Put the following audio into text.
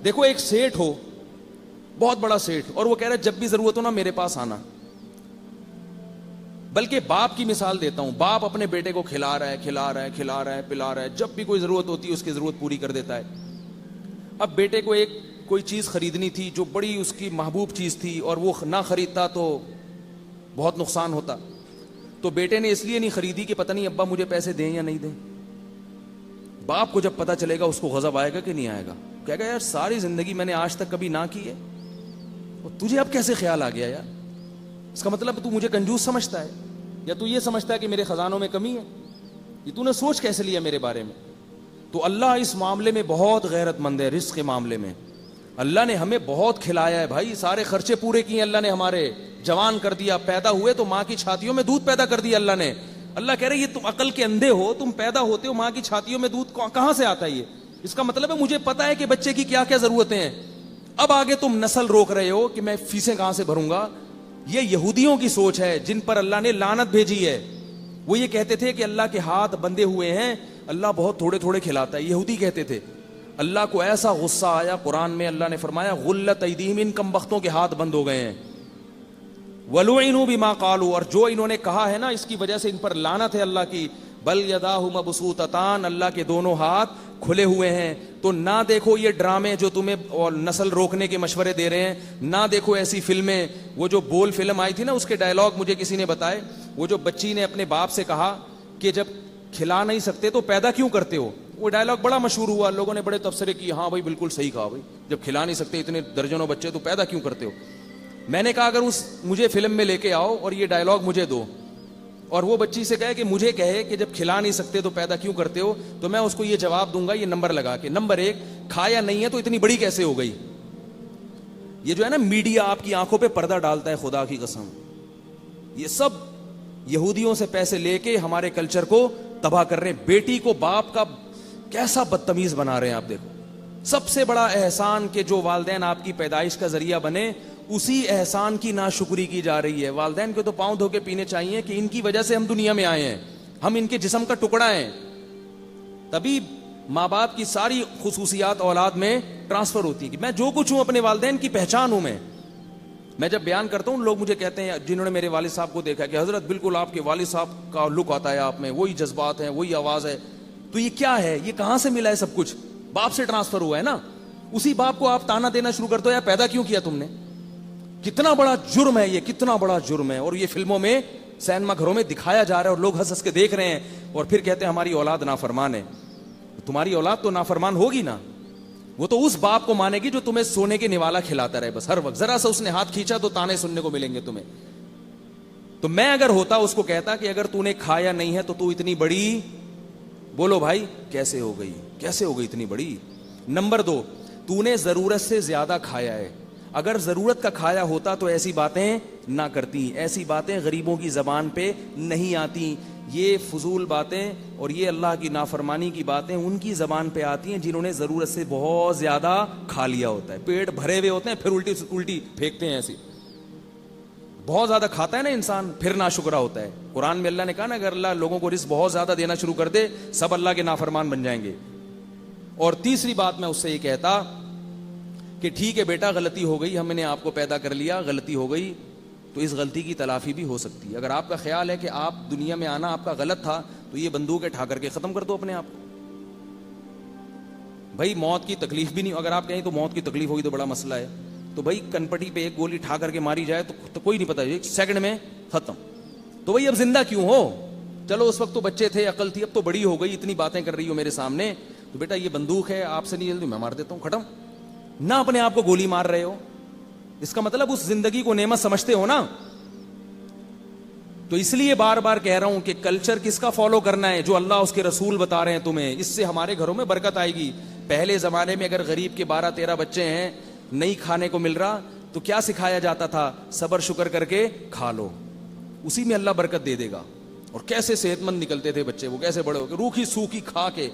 دیکھو ایک سیٹ ہو, بہت بڑا سیٹ, اور وہ کہہ رہا ہے جب بھی ضرورت ہو نا میرے پاس آنا. بلکہ باپ کی مثال دیتا ہوں, باپ اپنے بیٹے کو کھلا رہا ہے, پلا رہا ہے, جب بھی کوئی ضرورت ہوتی ہے اس کی ضرورت پوری کر دیتا ہے. اب بیٹے کو ایک کوئی چیز خریدنی تھی جو بڑی اس کی محبوب چیز تھی, اور وہ نہ خریدتا تو بہت نقصان ہوتا. تو بیٹے نے اس لیے نہیں خریدی کہ پتہ نہیں ابا مجھے پیسے دیں یا نہیں دیں. باپ کو جب پتہ چلے گا اس کو غضب آئے گا کہ نہیں آئے گا؟ کہے گا یار ساری زندگی میں نے آج تک کبھی نہ کی ہے, اور تجھے اب کیسے خیال آ گیا یار؟ اس کا مطلب تو مجھے کنجوس سمجھتا ہے, یا تو یہ سمجھتا ہے کہ میرے خزانوں میں کمی ہے. یہ تو نے سوچ کیسے لیا میرے بارے میں؟ تو اللہ اس معاملے میں بہت غیرت مند ہے. رزق کے معاملے میں اللہ نے ہمیں بہت کھلایا ہے بھائی, سارے خرچے پورے کیے اللہ نے, ہمارے جوان کر دیا, پیدا ہوئے تو ماں کی چھاتیوں میں دودھ پیدا کر دیا اللہ نے. اللہ کہہ رہے یہ تم عقل کے اندھے ہو, تم پیدا ہوتے ہو ماں کی چھاتیوں میں دودھ کہاں سے آتا ہے یہ؟ اس کا مطلب ہے مجھے پتا ہے کہ بچے کی کیا کیا ضرورتیں ہیں. اب آگے تم نسل روک رہے ہو کہ میں فیسیں کہاں سے بھروں گا. یہ یہودیوں کی سوچ ہے جن پر اللہ نے لعنت بھیجی ہے. وہ یہ کہتے تھے کہ اللہ کے ہاتھ بندے ہوئے ہیں, اللہ بہت تھوڑے تھوڑے کھلاتا ہے. یہودی کہتے تھے. اللہ کو ایسا غصہ آیا قرآن میں, اللہ نے فرمایا غلت ایدیہم, ان کم بختوں کے ہاتھ بند ہو گئے ہیں. وَلُعِنُوا بِمَا قَالُوا, اور جو انہوں نے کہا ہے نا اس کی وجہ سے ان پر لعنت ہے اللہ کی. بل یداہ مبسوطتان, اللہ کے دونوں ہاتھ کھلے ہوئے ہیں. تو نہ دیکھو یہ ڈرامے جو تمہیں اور نسل روکنے کے مشورے دے رہے ہیں, نہ دیکھو ایسی فلمیں. وہ جو بول فلم آئی تھی نا, اس کے ڈائلاگ مجھے کسی نے بتائے. وہ جو بچی نے اپنے باپ سے کہا کہ جب کھلا نہیں سکتے تو پیدا کیوں کرتے ہو, وہ ڈائلاگ بڑا مشہور ہوا, لوگوں نے بڑے تبصرے کیے, ہاں بھائی بالکل صحیح کہا بھائی, جب کھلا نہیں سکتے اتنے درجنوں بچے تو پیدا کیوں کرتے ہو. میں نے کہا اگر مجھے فلم میں لے کے آؤ اور یہ ڈائلاگ مجھے دو, اور وہ بچی سے کہے کہ مجھے کہے کہ جب کھلا نہیں سکتے تو پیدا کیوں کرتے ہو, تو میں اس کو یہ جواب دوں گا یہ نمبر لگا کے. نمبر 1, کھایا نہیں ہے تو اتنی بڑی کیسے ہو گئی؟ یہ جو ہے نا میڈیا آپ کی آنکھوں پہ پردہ ڈالتا ہے, خدا کی قسم یہ سب یہودیوں سے پیسے لے کے ہمارے کلچر کو تباہ کر رہے ہیں. بیٹی کو باپ کا کیسا بدتمیز بنا رہے ہیں آپ دیکھو. سب سے بڑا احسان کہ جو والدین آپ کی پیدائش کا ذریعہ بنے, اسی احسان کی ناشکری کی جا رہی ہے. والدین کو تو پاؤں دھو کے پینے چاہیے کہ ان کی وجہ سے ہم دنیا میں آئے ہیں, ہم ان کے جسم کا ٹکڑا ہیں. تبھی ماں باپ کی ساری خصوصیات اولاد میں ٹرانسفر ہوتی ہیں. کہ میں جو کچھ ہوں اپنے والدین کی پہچان ہوں. میں جب بیان کرتا ہوں لوگ مجھے کہتے ہیں جنہوں نے میرے والد صاحب کو دیکھا کہ حضرت بالکل آپ کے والد صاحب کا لک آتا ہے آپ میں, وہی جذبات ہیں, وہی آواز ہے. تو یہ کیا ہے, یہ کہاں سے ملا ہے سب کچھ؟ باپ سے ٹرانسفر ہوا ہے نا. اسی باپ کو آپ تانا دینا شروع کرتے ہو, یا پیدا کیوں کیا تم نے؟ کتنا بڑا جرم ہے یہ, کتنا بڑا جرم ہے. اور یہ فلموں میں سینما گھروں میں دکھایا جا رہا ہے, اور لوگ ہنس ہنس کے دیکھ رہے ہیں, اور پھر کہتے ہیں ہماری اولاد نافرمان ہے. تمہاری اولاد تو نافرمان ہوگی نا, وہ تو اس باپ کو مانے گی جو تمہیں سونے کے نوالا کھلاتا رہے بس ہر وقت. ذرا سا اس نے ہاتھ کھینچا تو تانے سننے کو ملیں گے تمہیں. تو میں اگر ہوتا اس کو کہتا کہ اگر تو نے کھایا نہیں ہے تو تو اتنی بڑی, بولو بھائی کیسے ہو گئی, کیسے ہو گئی اتنی بڑی. نمبر 2, تو نے ضرورت سے زیادہ کھایا ہے. اگر ضرورت کا کھایا ہوتا تو ایسی باتیں نہ کرتی. ایسی باتیں غریبوں کی زبان پہ نہیں آتی. یہ فضول باتیں اور یہ اللہ کی نافرمانی کی باتیں ان کی زبان پہ آتی ہیں جنہوں نے ضرورت سے بہت زیادہ کھا لیا ہوتا ہے. پیٹ بھرے ہوئے ہوتے ہیں, پھر الٹی پھینکتے ہیں ایسی. بہت زیادہ کھاتا ہے نا انسان, پھر ناشکرا ہوتا ہے. قرآن میں اللہ نے کہا نا اگر اللہ لوگوں کو رزق بہت زیادہ دینا شروع کر دے, سب اللہ کے نافرمان بن جائیں گے. اور تیسری بات میں اس سے یہ کہتا کہ ٹھیک ہے بیٹا غلطی ہو گئی, ہم نے آپ کو پیدا کر لیا, غلطی ہو گئی, تو اس غلطی کی تلافی بھی ہو سکتی ہے. اگر آپ کا خیال ہے کہ آپ دنیا میں آنا آپ کا غلط تھا, تو یہ بندوق اٹھا کر کے ختم کر دو اپنے آپ کو. بھائی موت کی تکلیف بھی نہیں, اگر آپ کہیں تو موت کی تکلیف ہوگی تو بڑا مسئلہ ہے, تو بھائی کنپٹی پہ ایک گولی ٹھا کر کے ماری جائے تو کوئی نہیں پتا, ایک سیکنڈ میں ختم. تو بھائی اب زندہ کیوں ہو؟ چلو اس وقت تو بچے تھے, عقل تھی, اب تو بڑی ہو گئی, اتنی باتیں کر رہی ہو میرے سامنے, تو بیٹا یہ بندوق ہے, آپ سے نہیں جلدی میں مار دیتا ہوں, ختم. نہ اپنے آپ کو گولی مار رہے ہو, اس کا مطلب اس زندگی کو نعمت سمجھتے ہو نا. تو اس لیے بار بار کہہ رہا ہوں کہ کلچر کس کا فالو کرنا ہے؟ جو اللہ اس کے رسول بتا رہے ہیں تمہیں. اس سے ہمارے گھروں میں برکت آئے گی. پہلے زمانے میں اگر غریب کے 12-13 بچے ہیں, نہیں کھانے کو مل رہا, تو کیا سکھایا جاتا تھا؟ صبر شکر کر کے کھا لو, اسی میں اللہ برکت دے دے گا. اور کیسے صحت مند نکلتے تھے بچے, وہ کیسے بڑے ہو کے روکھی سوکھی کھا کے.